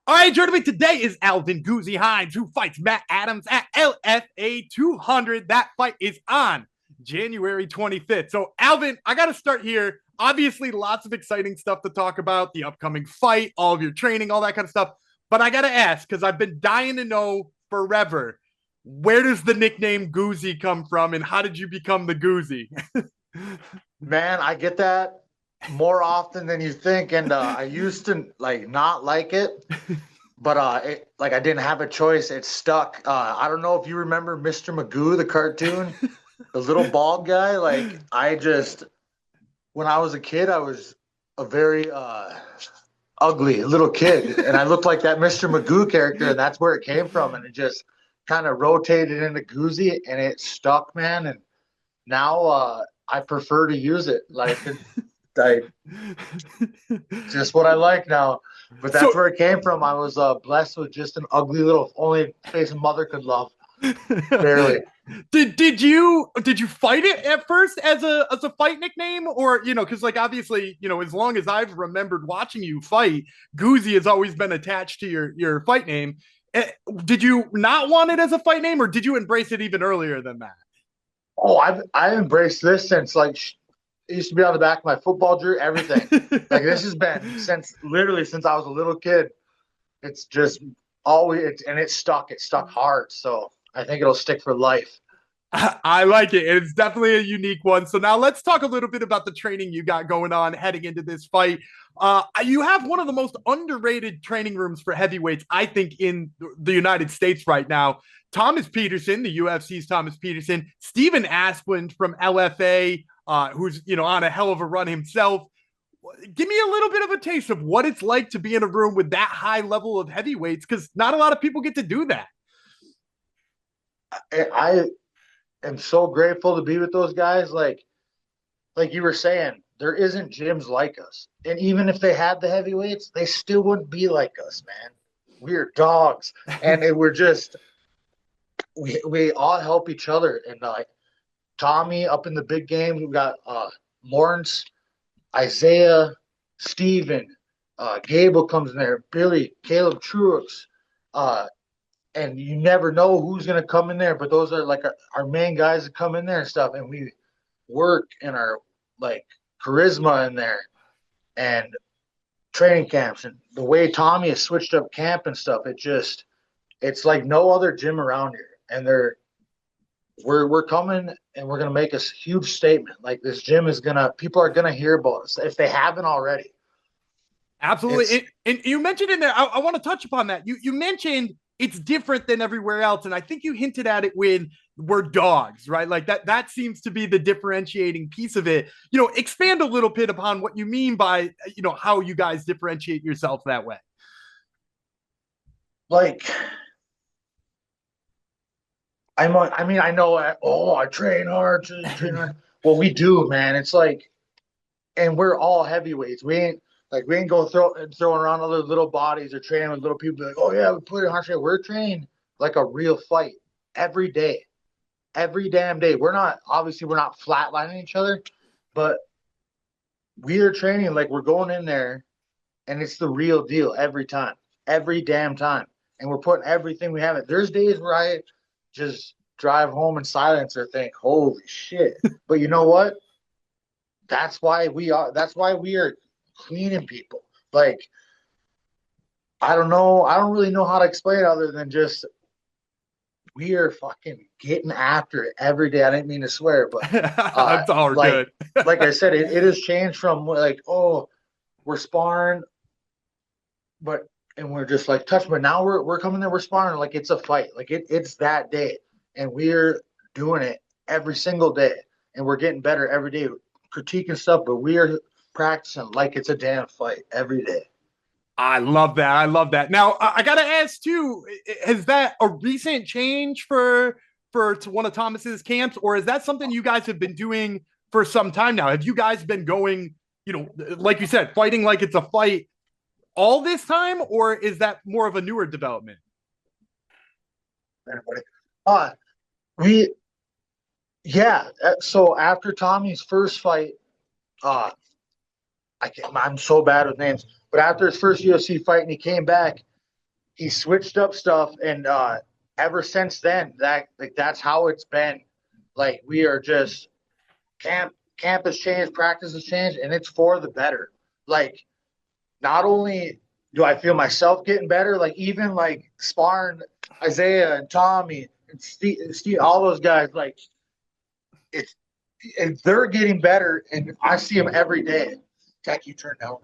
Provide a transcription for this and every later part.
All right, joining me today is Alvin Goozie Hines, who fights Matt Adams at LFA 200. That fight is on January 25th. So, Alvin, I got to start here. Obviously, lots of exciting stuff to talk about, the upcoming fight, all of your training, all that kind of stuff. But I got to ask, because I've been dying to know forever, where does the nickname Goozy come from, and how did you become the Goozy? Man, I get that more often than you think, and I used to like not like it, but like I didn't have a choice. It stuck. I don't know if you remember Mr. Magoo, the cartoon, the little bald guy. Like I just, when I was a kid, I was a very ugly little kid, and I looked like that Mr. Magoo character, and that's where it came from, and it just kind of rotated into Goozy, and it stuck, man. And now I prefer to use it. Like I just what I like now. But that's So, where it came from. I was blessed with just an ugly little only face a mother could love. Barely. did you fight it at first as a fight nickname, or because like obviously as long as I've remembered watching you fight, Goozy has always been attached to your fight name. Did you not want it as a fight name, or did you embrace it even earlier than that? Oh, I've embraced this since like it used to be on the back of my football jersey, everything. Like this has been since literally since I was a little kid. It's just always and it stuck. It stuck hard. So I think it'll stick for life. I like it. It's definitely a unique one. So now let's talk a little bit about the training you got going on heading into this fight. You have one of the most underrated training rooms for heavyweights, I think, in the United States right now. Thomas Peterson, the UFC's Thomas Peterson, Stephen Asplund from LFA, who's on a hell of a run himself. Give me a little bit of a taste of what it's like to be in a room with that high level of heavyweights, because not a lot of people get to do that. I am so grateful to be with those guys. Like you were saying, there isn't gyms like us. And even if they had the heavyweights, they still wouldn't be like us, man. We're dogs. And we're just we all help each other. And like Tommy up in the big game, we've got Lawrence, Isaiah, Steven, Gable comes in there, Billy, Caleb Truex, and you never know who's gonna come in there, but those are like our main guys that come in there and stuff, and we work and our like charisma in there and training camps and the way Tommy has switched up camp and stuff. It's like no other gym around here, and we're coming and we're gonna make a huge statement. Like this gym is gonna people are gonna hear about us if they haven't already. Absolutely. It's And you mentioned in there, I want to touch upon that. You mentioned it's different than everywhere else. And I think you hinted at it when we're dogs, right? Like that seems to be the differentiating piece of it. Expand a little bit upon what you mean by, how you guys differentiate yourself that way. like I mean I know I train hard, train hard. Well, we do, man. It's like and we're all heavyweights. We ain't go throwing around other little bodies or training with little people. Like, oh yeah, we put it hard. We're trained like a real fight every day, every damn day. We're not flatlining each other, but we are training like we're going in there, and it's the real deal every time, every damn time, and we're putting everything we have. There's days where I just drive home in silence or think, holy shit. But you know what? That's why we are cleaning people. Like I don't know, I don't really know how to explain it other than just we are fucking getting after it every day. I didn't mean to swear, but It's all like good. I said, it has changed from like, oh, we're sparring, but and we're just like touch, but now we're coming there, we're sparring like it's a fight. Like it's that day. And we're doing it every single day. And we're getting better every day, critiquing stuff, but we are practicing like it's a damn fight every day. I love that. I love that. Now, I got to ask too, is that a recent change for one of Thomas's camps, or is that something you guys have been doing for some time now? Have you guys been going, like you said, fighting like it's a fight all this time, or is that more of a newer development? Everybody. Uh we yeah. So after Tommy's first fight, uh I'm so bad with names, but after his first UFC fight and he came back, he switched up stuff, and ever since then, that's how it's been. Like we are just camp has changed, practice has changed, and it's for the better. Like not only do I feel myself getting better, like even like sparring Isaiah and Tommy and Steve, all those guys, like it's and they're getting better, and I see them every day. Tech, you turn down.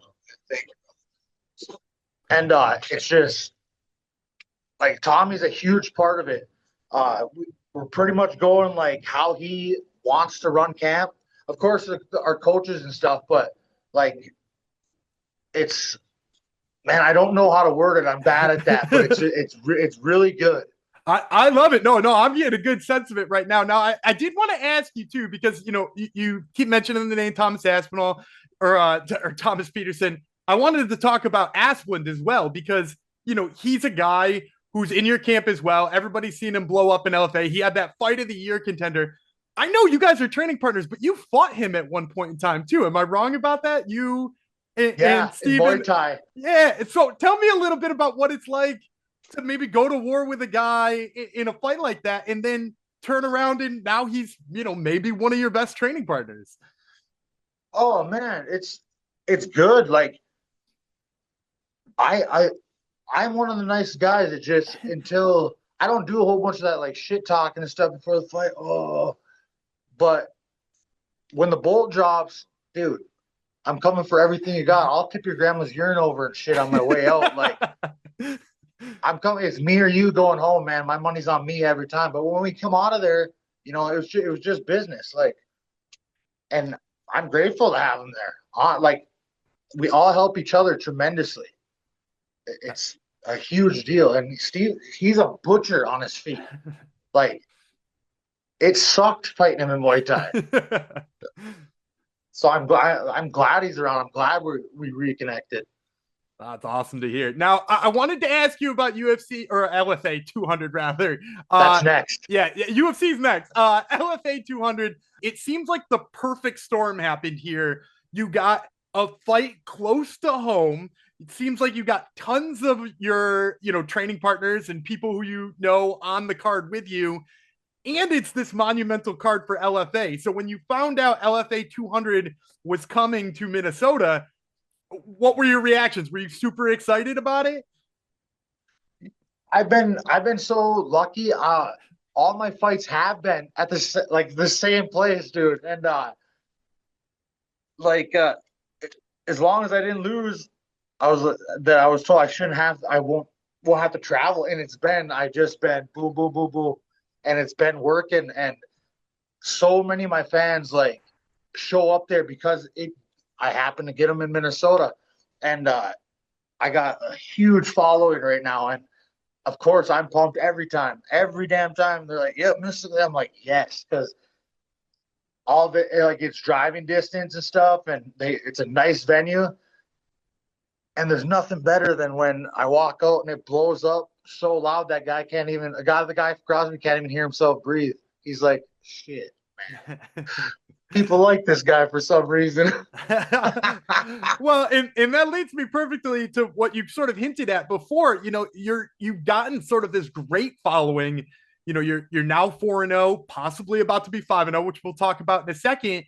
Thank you. And it's just like Tommy's a huge part of it. We're pretty much going like how he wants to run camp. Of course, our coaches and stuff, but like it's man, I don't know how to word it. I'm bad at that, but it's really good. I love it. No, I'm getting a good sense of it right now. Now, I did want to ask you too, because you keep mentioning the name Thomas Aspinall or Thomas Peterson. I wanted to talk about Asplund as well, because he's a guy who's in your camp as well. Everybody's seen him blow up in LFA. He had that fight of the year contender. I know you guys are training partners, but you fought him at one point in time too. Am I wrong about that? You and in Steven. Muay Thai. Yeah. So tell me a little bit about what it's like to maybe go to war with a guy in a fight like that, and then turn around and now he's maybe one of your best training partners. Oh man, it's good. Like I'm one of the nice guys that just until I don't do a whole bunch of that like shit talking and stuff before the fight. Oh, but when the bolt drops, dude, I'm coming for everything you got. I'll tip your grandma's urine over and shit on my way out. Like I'm coming. It's me or you going home, man. My money's on me every time. But when we come out of there, it was just business. Like, and I'm grateful to have him there. Like, we all help each other tremendously. It's a huge deal. And Steve, he's a butcher on his feet. Like, it sucked fighting him in Muay Thai. So I'm glad he's around. I'm glad we reconnected. That's awesome to hear. Now, I wanted to ask you about UFC or LFA 200 rather. That's next. Yeah, UFC's next. LFA 200. It seems like the perfect storm happened here. You got a fight close to home. It seems like you got tons of your, training partners and people who on the card with you. And it's this monumental card for LFA. So when you found out LFA 200 was coming to Minnesota, what were your reactions? Were you super excited about it? I've been so lucky. All my fights have been at the same place, dude. And as long as I didn't lose, I was told I shouldn't have. Won't have to travel. And I just been boom, boom, boom, boom, and it's been working. And so many of my fans like show up there because I happen to get them in Minnesota, and I got a huge following right now. And of course, I'm pumped every damn time. They're like, "Yep, Minnesota." I'm like, "Yes," because all of it, like it's driving distance and stuff, and it's a nice venue. And there's nothing better than when I walk out and it blows up so loud that guy can't even. The guy across me can't even hear himself breathe. He's like, "Shit, man." People like this guy for some reason. Well, and that leads me perfectly to what you sort of hinted at before. You've gotten sort of this great following. You're now 4-0, possibly about to be 5-0, which we'll talk about in a second.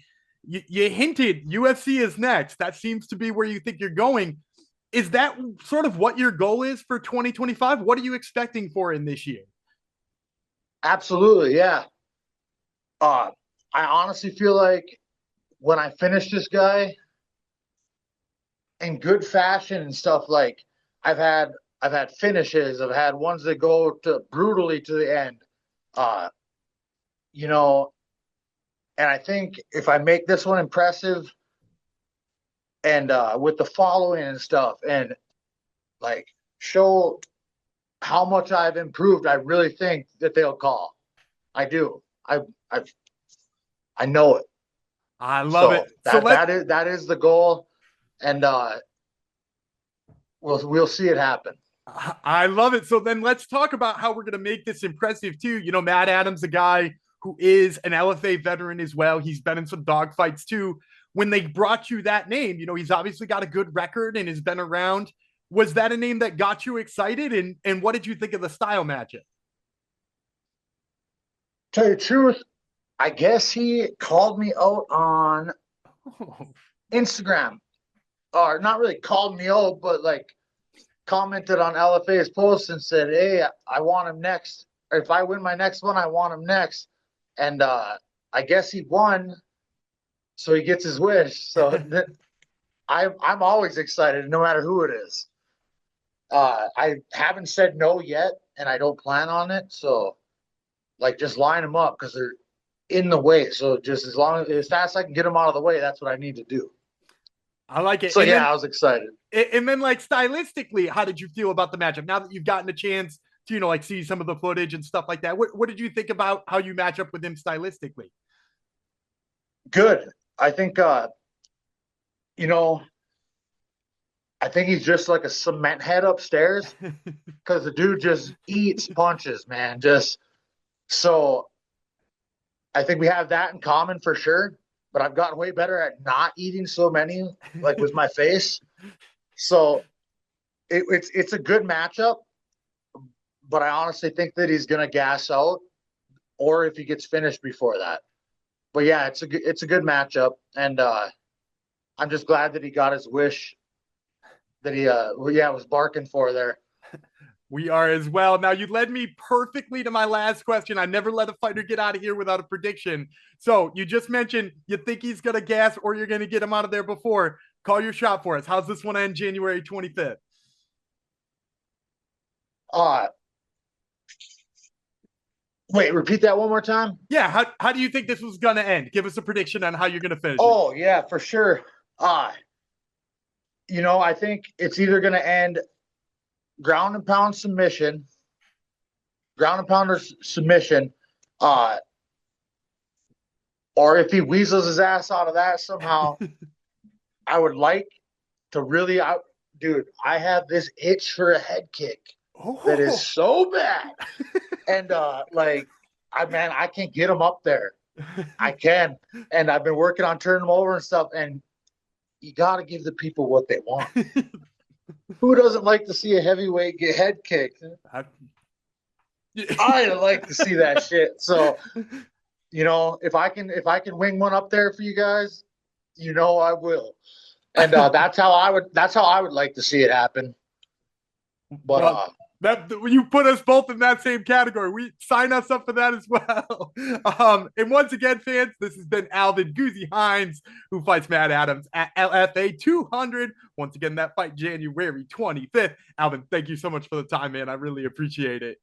You hinted UFC is next. That seems to be where you think you're going. Is that sort of what your goal is for 2025? What are you expecting for in this year? Absolutely, yeah. I honestly feel like when I finish this guy in good fashion and stuff, like I've had finishes, I've had ones that go to brutally to the end. And I think if I make this one impressive and with the following and stuff, and like show how much I've improved, I really think that they'll call. I do. I know it. I love it. That is the goal, and we'll see it happen. I love it. So then let's talk about how we're going to make this impressive too. Matt Adams, a guy who is an LFA veteran as well. He's been in some dogfights too. When they brought you that name, he's obviously got a good record and has been around. Was that a name that got you excited? And what did you think of the style matchup? Tell you the truth, I guess he called me out on Oh, Instagram, or not really called me out, but like commented on LFA's post and said, "Hey, I want him next. Or if I win my next one, I want him next." And I guess he won, so he gets his wish. So I'm always excited, no matter who it is. I haven't said no yet, and I don't plan on it. So like, just line them up because they're in the way. So just as fast as I can get them out of the way, that's what I need to do. I like it. So yeah, I was excited. And then like stylistically, how did you feel about the matchup? Now that you've gotten a chance to, like see some of the footage and stuff like that, what did you think about how you match up with him stylistically? Good. I think you know, I think he's just like a cement head upstairs because the dude just eats punches, man. Just so I think we have that in common for sure. But I've gotten way better at not eating so many, like with my face. So it's a good matchup. But I honestly think that he's gonna gas out, or if he gets finished before that. But yeah, it's a good matchup, and I'm just glad that he got his wish that he was barking for there. We are as well. Now, you led me perfectly to my last question. I never let a fighter get out of here without a prediction. So you just mentioned you think he's going to gas or you're going to get him out of there before. Call your shot for us. How's this one end January 25th? Uh Wait, repeat that one more time. Yeah, how do you think this was going to end? Give us a prediction on how you're going to finish it. Oh, yeah, for sure. I think it's either going to end ground and pound submission, ground and pounder submission, uh, or if he weasels his ass out of that somehow, I would like to really out. Dude, I have this itch for a head kick that is so bad. And I can't get him up there. I can. And I've been working on turning them over and stuff. And you got to give the people what they want. Who doesn't like to see a heavyweight get head kicked? I like to see that shit. So, if I can wing one up there for you guys, I will. And that's how I would like to see it happen. But that you put us both in that same category. We sign us up for that as well. And once again, fans, this has been Alvin Goozie Hines, who fights Matt Adams at LFA 200. Once again, that fight January 25th. Alvin, thank you so much for the time, man. I really appreciate it.